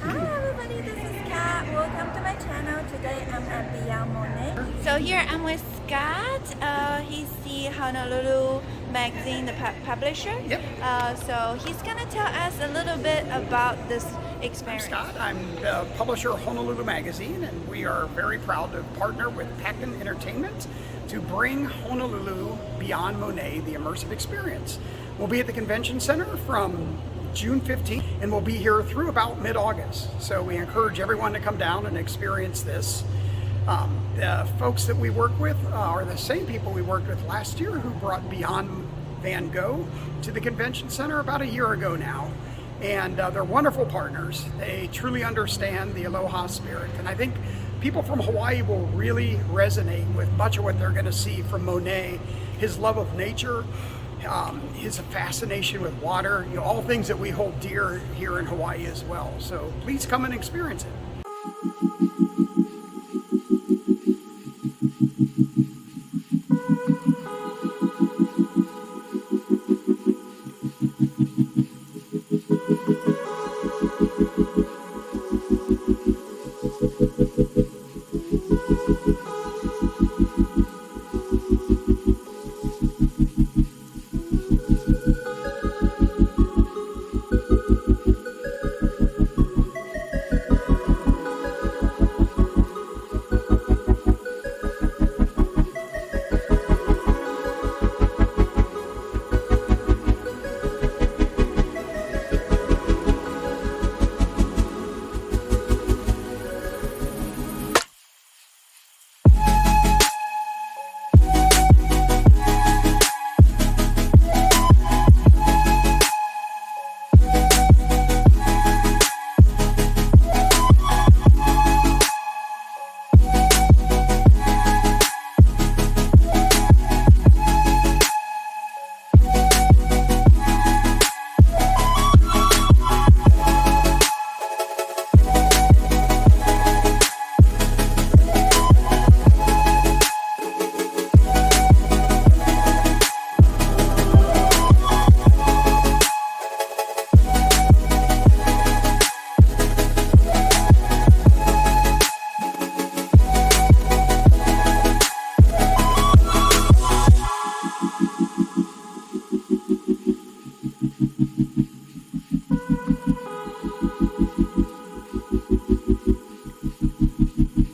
Everybody, this is Kat. Welcome to my channel. Today I'm at Beyond Monet. So here I'm with Scott. He's the Honolulu magazine, the publisher. Yep. So he's gonna tell us a little bit about this experience. I'm Scott. I'm the publisher of Honolulu magazine, and we are very proud to partner with Packin Entertainment to bring Honolulu Beyond Monet, the immersive experience. We'll be at the convention center from June 15th, and we'll be here through about mid-August. So we encourage everyone to come down and experience this. The folks that we work with are the same people we worked with last year who brought Beyond Van Gogh to the convention center about a year ago now. And they're wonderful partners. They truly understand the aloha spirit. And I think people from Hawaii will really resonate with much of what they're going to see from Monet, his love of nature, his fascination with water, all things that we hold dear here in Hawaii as well. So please come and experience it.